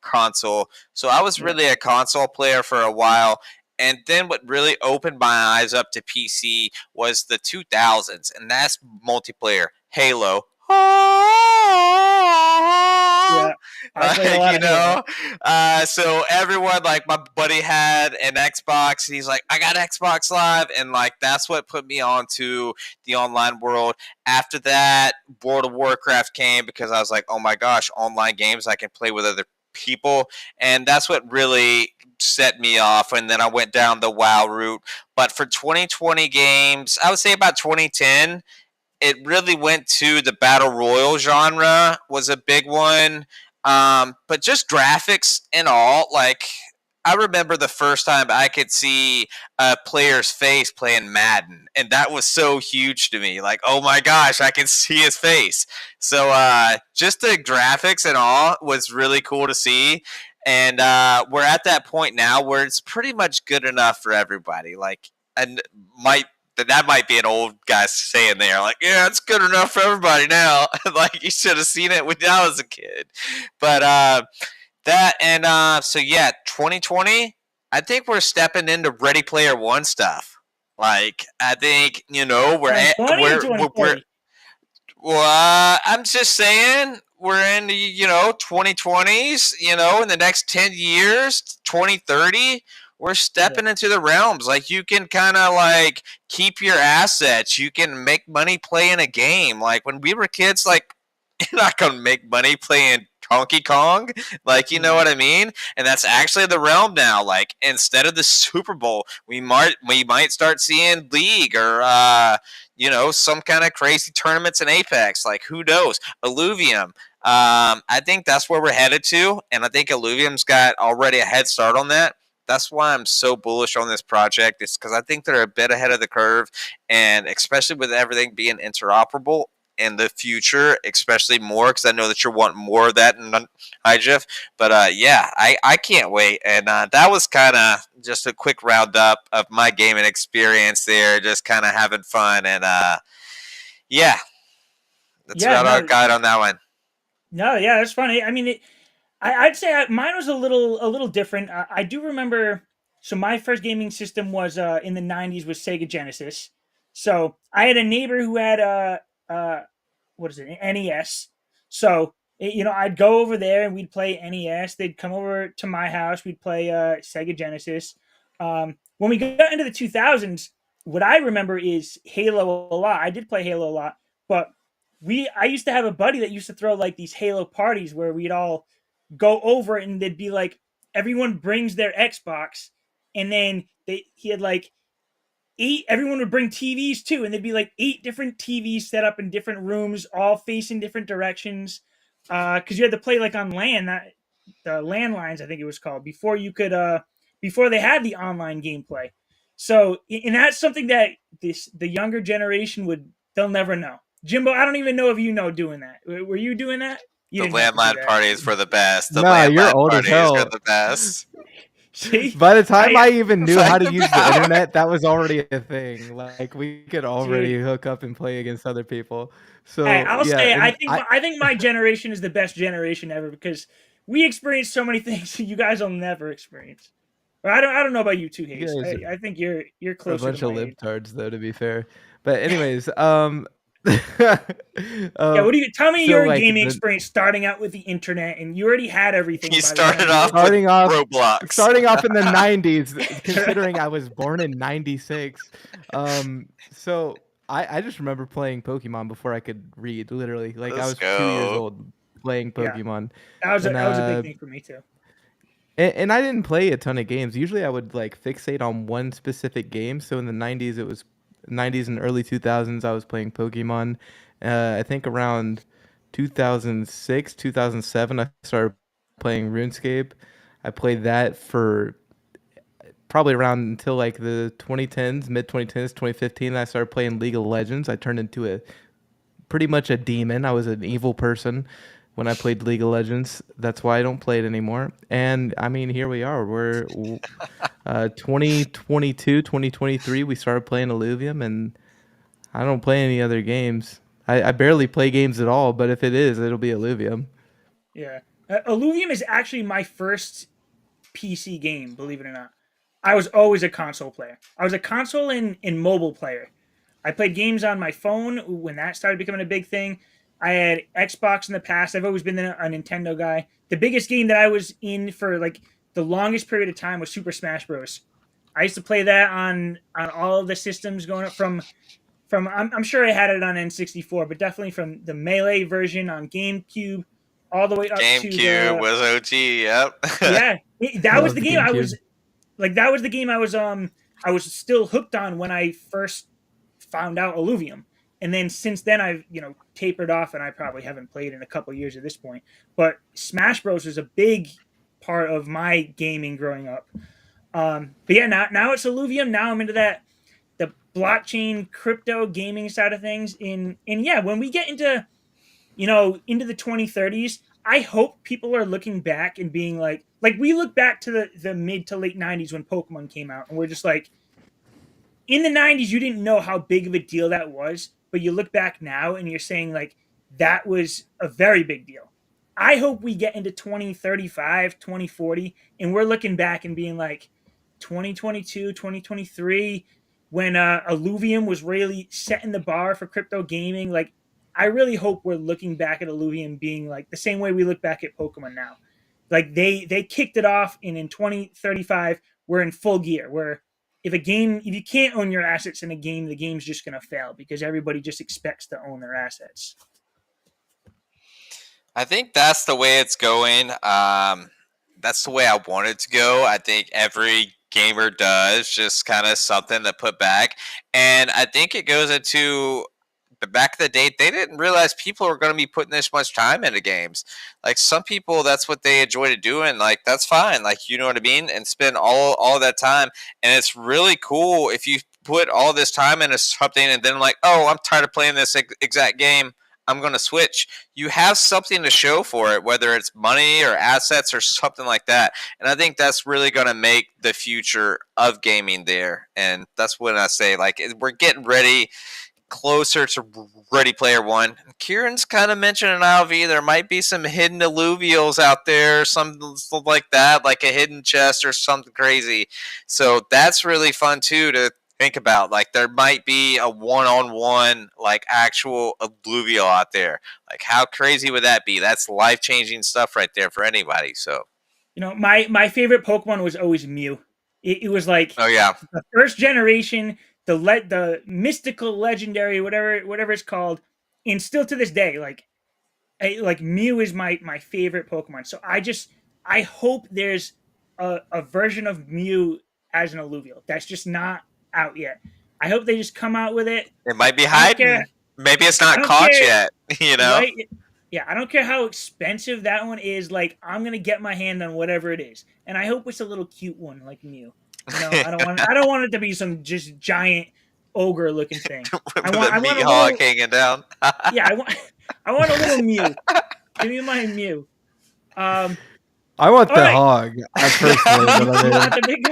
console. So I was Yeah. really a console player for a while. And then what really opened my eyes up to PC was the 2000s, and that's multiplayer. Halo. Yeah. I played a lot You of Halo. know, so everyone, like my buddy had an Xbox, and he's like, I got Xbox Live, and like that's what put me on to the online world. After that, World of Warcraft came because I was like, oh my gosh, online games I can play with other people, and that's what really set me off. And then I went down the WoW route. But for 2020 games, I would say about 2010, it really went to the battle royal genre was a big one. But just graphics and all, like I remember the first time I could see a player's face playing Madden, and that was so huge to me. Like, oh my gosh, I can see his face. So just the graphics and all was really cool to see. And we're at that point now where it's pretty much good enough for everybody. Like, and might that might be an old guy saying there, like, yeah, it's good enough for everybody now. Like, you should have seen it when I was a kid. But that and so yeah, 2020. I think we're stepping into Ready Player One stuff. Like, I think we're 2020 or we're 2030? well, I'm just saying we're in the 2020s. In the next 10 years, 2030, we're Yeah. stepping into the realms. Like you can kind of like keep your assets. You can make money playing a game. Like when we were kids, like you're not gonna make money playing Donkey Kong. Like you know No. what I mean? And that's actually the realm now. Like instead of the Super Bowl, we might start seeing League or some kind of crazy tournaments in Apex. Like who knows? Illuvium. I think that's where we're headed to, and I think Illuvium's got already a head start on that. That's why I'm so bullish on this project. It's because I think they're a bit ahead of the curve, and especially with everything being interoperable in the future, especially more because I know that you're wanting more of that in Jeff. But yeah, I can't wait. And that was kind of just a quick roundup of my gaming experience there, just kind of having fun. And yeah, that's Yeah. about our No. guide on that one. No. Yeah. That's funny. I mean, I'd say mine was a little different. I do remember. So my first gaming system was in the '90s was Sega Genesis. So I had a neighbor who had what is it, an NES. So I'd go over there and we'd play NES. They'd come over to my house. We'd play Sega Genesis. When we got into the 2000s, what I remember is Halo a lot. I did play Halo a lot, but I used to have a buddy that used to throw like these Halo parties where we'd all go over and they'd be like everyone brings their Xbox, and then he had like eight. Everyone would bring TVs too, and there'd be like eight different TVs set up in different rooms, all facing different directions. Because you had to play like on LAN, that the landlines, I think it was called, before you could before they had the online gameplay. So, and that's something that the younger generation they'll never know. Jimbo, I don't even know if you know doing that. Were you doing that? You The didn't have to do landline that. parties were the best. The Nah, you're landline old as parties are hell. the best. See, By the time I I even knew how Fight to the use the power. internet, that was already a thing. Like we could dude. already hook up and play against other people. Hey, So I'll yeah, say I and think my generation is the best generation ever because we experienced so many things that you guys will never experience. Or I don't know about you too, you Hayes. guys I think you're are a closer to bunch of my age. libtards though, to be fair. But anyways, Yeah, what do you tell me So your like gaming the experience starting out with the internet, and you already had everything He by the time started you off were with Roblox. starting off in the 90s, considering I was born in 96. So I just remember playing Pokemon before I could read, literally. Like I Let's was 2 years go. old playing yeah, Pokemon. that And was a big thing for me too. and I didn't play a ton of games. Usually I would like fixate on one specific game. So in the 90s, it was 90s and early 2000s, I was playing Pokemon. I think around 2006, 2007, I started playing RuneScape. I played that for probably around until like the 2010s, mid 2010s, 2015. I started playing League of Legends. I turned into a pretty much a demon. I was an evil person when I played League of Legends. That's why I don't play it anymore. And I mean, here we are. We're 2022, 2023. We started playing Illuvium, and I don't play any other games. I barely play games at all, but if it is, it'll be Illuvium. Yeah, Illuvium is actually my first PC game. Believe it or not, I was always a console player. I was a console and mobile player. I played games on my phone when that started becoming a big thing. I had Xbox in the past. I've always been a Nintendo guy. The biggest game that I was in for like the longest period of time was Super Smash Bros. I used to play that on all of the systems going up from I'm sure I had it on N64, but definitely from the Melee version on GameCube all the way up to GameCube the was OG. Yep. yeah, that was Love the the game I was GameCube. like that was the game I was still hooked on when I first found out Illuvium. And then since then I've, tapered off and I probably haven't played in a couple years at this point. But Smash Bros was a big part of my gaming growing up. But yeah, now it's Illuvium. Now I'm into that the blockchain crypto gaming side of things. And yeah, when we get into the 2030s, I hope people are looking back and being like we look back to the mid to late 90s when Pokemon came out, and we're just like, in the 90s you didn't know how big of a deal that was, but you look back now and you're saying like that was a very big deal. I hope we get into 2035, 2040, and we're looking back and being like 2022, 2023, when Illuvium was really setting the bar for crypto gaming. Like, I really hope we're looking back at Illuvium being like the same way we look back at Pokemon now. Like, they kicked it off, and in 2035 we're in full gear. Where if you can't own your assets in a game, the game's just gonna fail because everybody just expects to own their assets. I think that's the way it's going. That's the way I want it to go. I think every gamer does, just kind of something to put back. And I think it goes into, but back in the day, they didn't realize people were going to be putting this much time into games. Like, some people, that's what they enjoy to do, and like that's fine. Like, you know what I mean, and spend all that time. And it's really cool if you put all this time into something, and then like, oh, I'm tired of playing this exact game. I'm going to switch. You have something to show for it, whether it's money or assets or something like that. And I think that's really going to make the future of gaming there. And that's when I say, like, we're getting ready, closer to Ready Player One. Kieran's kind of mentioned an ILV. There might be some hidden alluvials out there, something like that, like a hidden chest or something crazy. So that's really fun too to think about. Like, there might be a one-on-one, like, actual alluvial out there. Like, how crazy would that be? That's life-changing stuff right there for anybody. So, My favorite Pokemon was always Mew. It was like oh yeah, the first generation, the mystical, legendary, whatever it's called, and still to this day, like Mew is my favorite Pokemon. So I hope there's a version of Mew as an alluvial that's just not out yet. I hope they just come out with it. it might be I don't care. hiding. Maybe it's I not don't caught care. yet. You know. Right? Yeah, I don't care how expensive that one is. Like, I'm gonna get my hand on whatever it is, and I hope it's a little cute one like Mew. I don't want it to be some just giant ogre looking thing. With the I want meat a hog little. hanging down. Yeah, I want a little Mew. Give me my Mew. Um. I want All the right. hog. I personally, but I You mean, want the big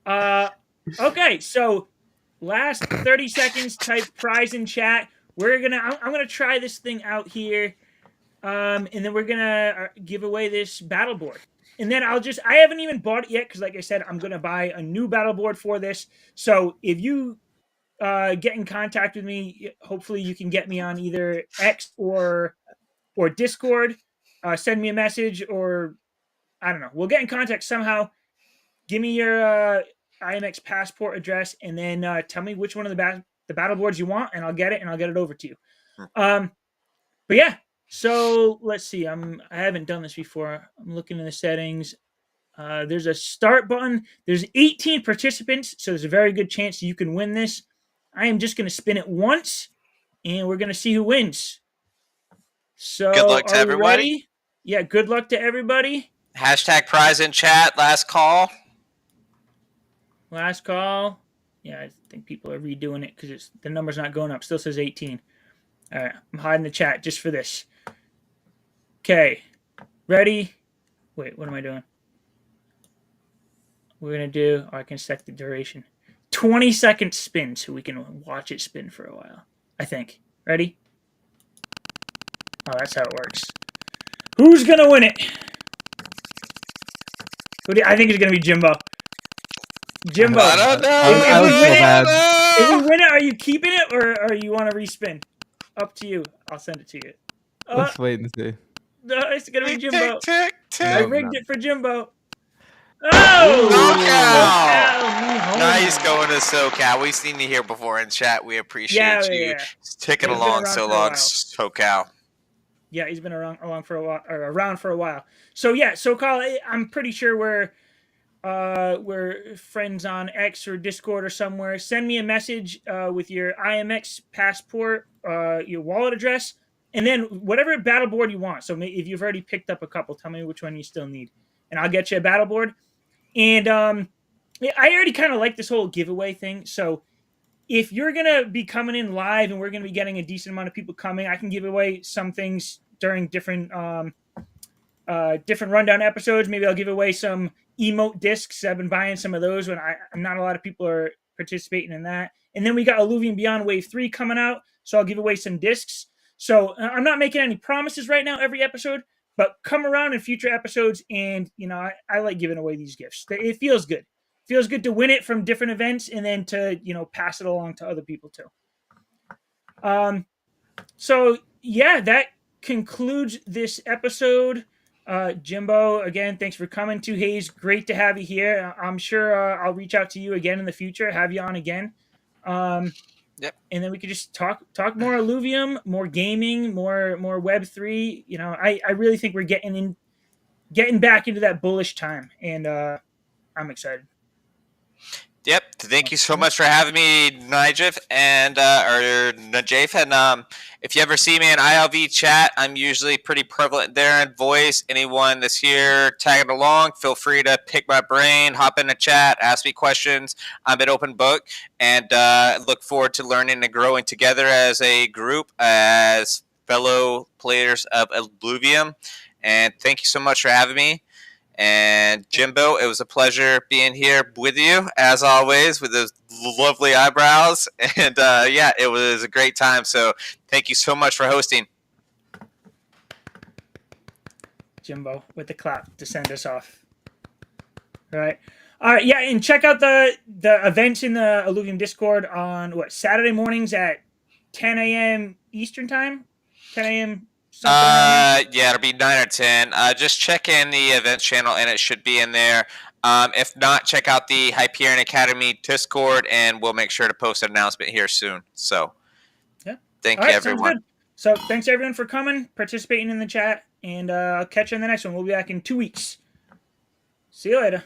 guy? Okay, so last 30 seconds, type prize in chat. I'm gonna try this thing out here, and then we're gonna give away this battle board. And then I haven't even bought it yet because, like I said, I'm gonna buy a new battle board for this. So if you get in contact with me, hopefully you can get me on either X or Discord. Send me a message, or I don't know. We'll get in contact somehow. Give me your IMX passport address, and then tell me which one of the battle boards you want, and I'll get it, and I'll get it over to you. But yeah, so let's see. I haven't done this before. I'm looking in the settings. There's a start button. There's 18 participants, so there's a very good chance you can win this. I am just going to spin it once, and we're going to see who wins. So, good luck to are we everybody. ready? Yeah, good luck to everybody. Hashtag prize in chat. Last call. Last call. Yeah, I think people are redoing it because the number's not going up. Still says 18. All right, I'm hiding the chat just for this. Okay, ready? Wait, what am I doing? We're going to do, I can set the duration. 20-second spin so we can watch it spin for a while, I think. Ready? Oh, that's how it works. Who's going to win it? I think it's going to be Jimbo. Jimbo. I don't know. I would feel bad. If we win it, are you keeping it or you want to respin? Up to you. I'll send it to you. Let's wait and see. No, it's going to be Jimbo. Tick, tick, I tick. rigged it for Jimbo. Oh! SoCal. Nice going to SoCal. We've seen you here before in chat. We appreciate you sticking along so long, SoCal. Yeah, he's been around for a while. So yeah, SoCal. I'm pretty sure we're friends on X or Discord or somewhere. Send me a message with your IMX passport, your wallet address, and then whatever battle board you want. So if you've already picked up a couple, tell me which one you still need, and I'll get you a battle board. And I already kind of like this whole giveaway thing. So if you're gonna be coming in live and we're gonna be getting a decent amount of people coming, I can give away some things during different rundown episodes. Maybe I'll give away some emote discs. I've been buying some of those when not a lot of people are participating in that. And then we got Illuvium Beyond Wave 3 coming out, so I'll give away some discs. So I'm not making any promises right now every episode, but come around in future episodes, and I like giving away these gifts. It feels good. It feels good to win it from different events and then to pass it along to other people too. So yeah, that concludes this episode. Jimbo, again, thanks for coming. To Hayes, great to have you here. I'm sure I'll reach out to you again in the future, have you on again. Yep. And then we could just talk more Illuvium, more gaming, more Web3. I really think we're getting back into that bullish time, and I'm excited. Yep. Thank you so much for having me, Najif and Najaf. And if you ever see me in ILV chat, I'm usually pretty prevalent there in voice. Anyone that's here tagging along, feel free to pick my brain, hop in the chat, ask me questions. I'm an open book, and look forward to learning and growing together as a group, as fellow players of Illuvium. And thank you so much for having me. And Jimbo, it was a pleasure being here with you, as always, with those lovely eyebrows. And yeah, it was a great time. So thank you so much for hosting. Jimbo with the clap to send us off. All right. Yeah, and check out the events in the Illuvium Discord on Saturday mornings at 10 a.m. Eastern time? 10 a.m. Yeah, it'll be 9 or 10. Just check in the events channel, and it should be in there. If not, check out the Hyperion Academy Discord, and we'll make sure to post an announcement here soon. So, yeah. Thank you, everyone. So, thanks everyone for coming, participating in the chat, and I'll catch you in the next one. We'll be back in 2 weeks. See you later.